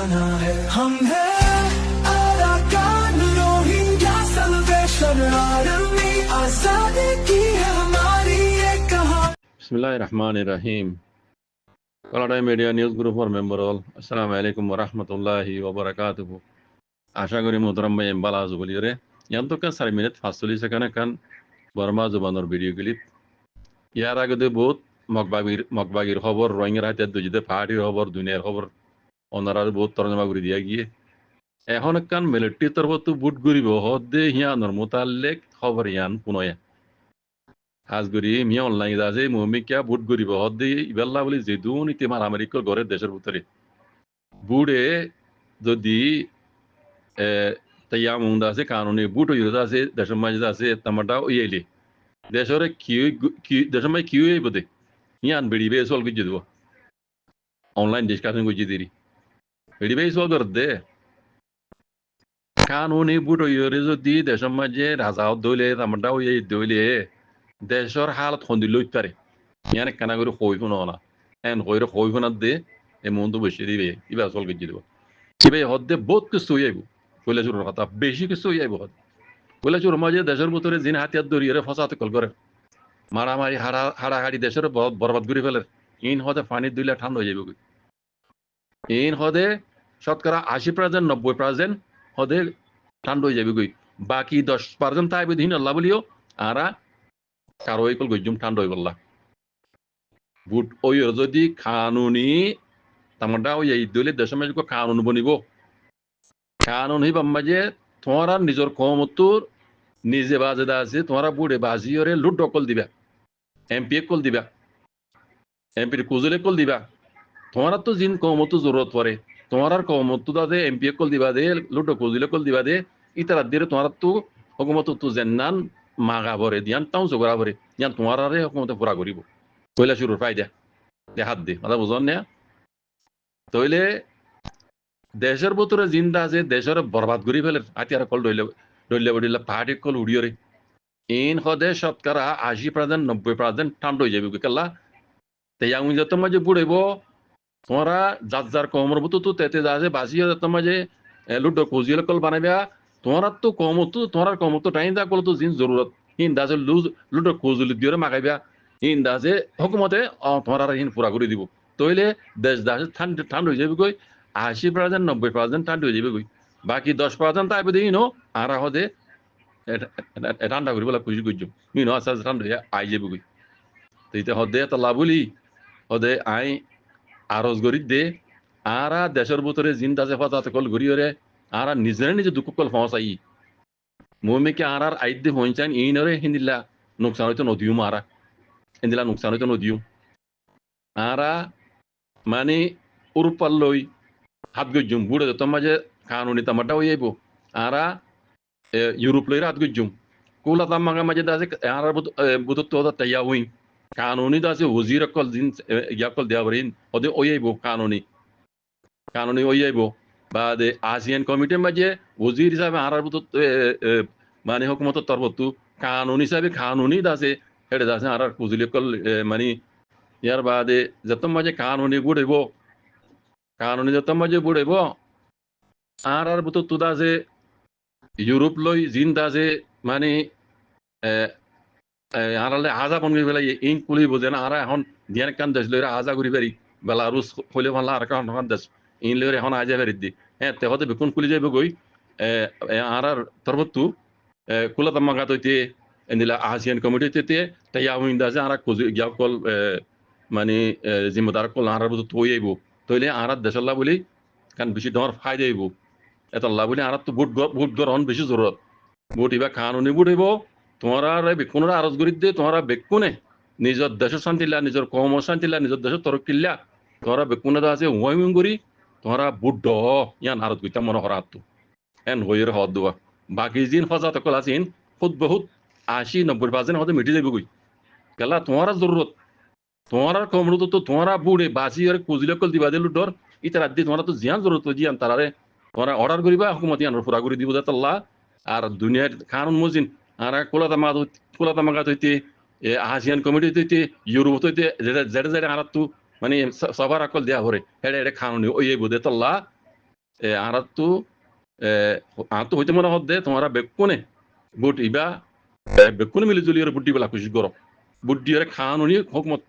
आना है हम हैं अराकान रोहिंग्या सल्वेशन आर्मी आजादी की है हमारी ये कहानी बिस्मिल्लाहिर्रहमानिर्रहीम कलाडा মিডিয়া নিউজ গ্রুপের মেম্বার হল আসসালামু আলাইকুম ওয়া রাহমাতুল্লাহি ওয়া বারাকাতুহু আশা করি মোহতারাম ভাই এমবালা আজ বলিরে ইয়ান্ত কান 4 মিনিট 45 সেকেন্ড কান বর্মা জবানের ভিডিও ক্লিপ ইয়ার আগে দে বহুত মগবাগির খবর রোহিঙ্গার হাতে দুজিতে পার্টির খবর দুনিয়ার খবর ওনারা বহুত তরজমা করে দিয়া গিয়ে এখন কান মিলিটারি তরফ তো বুট গরিব হদে হিয়ানর মোতাল্লেক খবর ইয়ান পুনয়া আজগরি মিয়া অনলাইন আছে মমিকা বুট গরিব হদে ইবেল্লা বলি যে দুর্নীতি মারামারি করে ঘরের দেশের ভিতরে বুড়ে যদি তাইয়া মুন্ডা আছে কানুনি বুট হইতে আছে দেশের মাঝে আছে তামাটা ওইলে দেশরে কি দেশের মাঝে কি হইব দে ইয়ান বেড়িবে সল গিয়ে দেব অনলাইন ডিসকাশন গিয়ে দিরি বেড়িবে সল কর দে কানুনি বুট হইরে যদি দেশের মাঝে রাজা দইলে তামাটা ওই দইলে দেশের হালত খন্দি লইতে পারে ইয়ান কানা করে কইব না এন কইরে কইব না দে এমন তো বসে দিবে ইবা সল গিয়ে দেব ইবে হদে বহুত কিছু হইব কৈলাসুরের কথা বেশি কিছু হইব হদ কৈলাসুর মাঝে দেশের ভিতরে জিন হাতিয়ার দরিয়ে ফসাতে কল করে মারামারি হাড়াহাড়ি দেশের বরবাদ করে ফেলে ইন হদে পানি দিলে ঠান্ডা হয়ে যাবে ইন হদে শতকরা 80% 90% হদে ঠান্ডা হয়ে যাবে বাকি 10% তাইবে দিন আল্লাহ বলিও আরা কারো এই কল গজুম ঠান্ডা হয়ে বললা বুট ওই যদি কানুনি তামাটা ওই এই দলে দেশের মাঝে কানুন বনিব কানুন হইবা মাঝে তোমার নিজের কমতর নিজে বাজে আছে তোমার বুড়ে বাজিওরে লুট কল দিবা এমপি কল দিবা এমপির কুজলে কল দিবা তোমার তো জিন কমতো জরুরত পড়ে তোমার কমতো দাদে এমপি কল দিবা দে লুট কুজলে কল দিবা দে ইতারা দিয়ে তোমার তো হকুমত তো জেন্নান মাগা ভরে দিয়ান তাও জোগরা ভরে ইয়ান তোমার হকুমতে পুরা করিব কইলা শুরুর ফায়দা দেখাত দে কথা বুঝন না তইলে দেশের ভিতরে জিন্দা আছে দেশের বরবাদ করি ফেলে আতিয়ার কল ডইলে বডিলে পাহাড়ি কল উড়িয়রে ইন হদে শতকরা 80% 90% ঠান্ডা হয়ে যাবে কেলা তেয়া উনি যত মাঝে বুড়েব তোমরা যার কমর বুতো তো তেতে যাচ্ছে বাসিয়ে যত মাঝে লুডো কোজিলে কল বানাইবা তোমার তো কমতো তোমার কমতো টাইম দা কল তো জিন জরুরত হিন দাসে লুডো কোজলি দিয়ে মাগাইবা হিন দাসে হকুমতে তোমার হিন পুরা করে দিব তইলে দেশ দাসে ঠান্ডা হয়ে যাবে কই 80% 90% ঠান্ডা হয়ে যাবে কই বাকি 10% তাইবে দিই নো আর হদে ঠান্ডা করি বলা খুশি করছো মিনো আস্তে আস্তে ঠান্ডা হয়ে আই যাবে কই তো হদে তো লাভলি হদে আই আরজ গরি দে আরা দেশের ভিতরে জিন্দা আছে ফাজাতে কল ঘুরিয়ে আরা নিজে দুঃখ কল ফসাই মমিকে আর আইদে হইচান ইনরে হিন্দিলা নুকসান হইতো নদিও মারা হিন্দিলা নুকসান হইতো নদিও আরা মানে উরপাল লই হাত গজুম বুড়ে যত মাঝে কানুনি তামাটা হয়ে যাইব আরা ইউরোপ লই হাত গজুম কোলা তামাগা মাঝে দাসে আর বুতত তো তাইয়া হই কানুনি দাসে ওজির কল জিন ইয়াকল দেয়াবরিন ওদে ওই যাইব কানুনি ওই যাইব বাদে আসিয়ান কমিটির মাঝে ওজির হিসাবে আর বুতত মানে হুকুমত তরফতু কানুন হিসাবে কানুনি দাসে হেডে দাসে আর কুজলি কল মানে ইয়ার বাদে যত মাঝে কানুনি বুড়েব কানুনি যত মাঝে বুড়েব আর বুতত তো দাসে ইউরোপ লই জিন দাসে মানে আরালে আজা বন গই বেলাই ইন কুলি বোঝে না আর এখন দিয়ান কান দেশ লইরা আজা করি পারি বেলারুস হইলে ভালো আর কান দেশ ইন লইরা এখন আজা পারি দি হ্যাঁ তে হতে বেকুন কুলি যাইব গই আর তরবতু কুলা তামাগা তইতে এন্দিলা আসিয়ান কমিটিতে তাইয়া হইন দাসে আর কুজি গিয়া কল মানে জিম্মেদার কল আর বুত তই আইব তইলে আর দেশল্লা বলি কান বেশি ডর ফায়দা আইব এতল্লা বলি আর তো ভোট গ্রহণ বেশি জরুরত ভোট ইবা কানুনি ভোট হইব তোমার বেকুনরা আরজ করি দে তোমার বেকুনে নিজের দেশের শান্তিলা নিজের কর্ম শান্তিলা নিজের দেশের তরকিল্লা তোমার বেকুনে আছে হুয়াইমিং করি তোমার বুড ইয়ান আরজ কইতা মনে হরাত এন হইয়ের হদ দেওয়া বাকি জিন ফজাত কল আছেন খুদ বহুত 80-90% হতে মিটি যাবে কই কেলা তোমার জরুরত তোমার কমরত তো তোমার বুড়ে বাসি আর কুজিলে কল দিবা দিল ডর ইতার দি তোমার তো জিয়ান জরুরত জিয়ান তারারে তোমার অর্ডার করিবা হুকুমত ইয়ান পুরা করে দিব আল্লাহ আর দুনিয়ার কানুন মজিন আর কোলা তামাগা হইতে আসিয়ান কমিটি হইতে ইউরোপ হইতে যেটা যেটা আর তো মানে সবার আকল দেয়া হরে হেডে হেডে খানুনি ওই বোধে তল্লা আর তো হইতে মনে হদ দে তোমারা বেকুনে বুট ইবা বেকুনে মিলি জুলি বুড্ডি বেলা খুশি গরম বুড্ডি খাওয়ানো নিয়ে হোক মত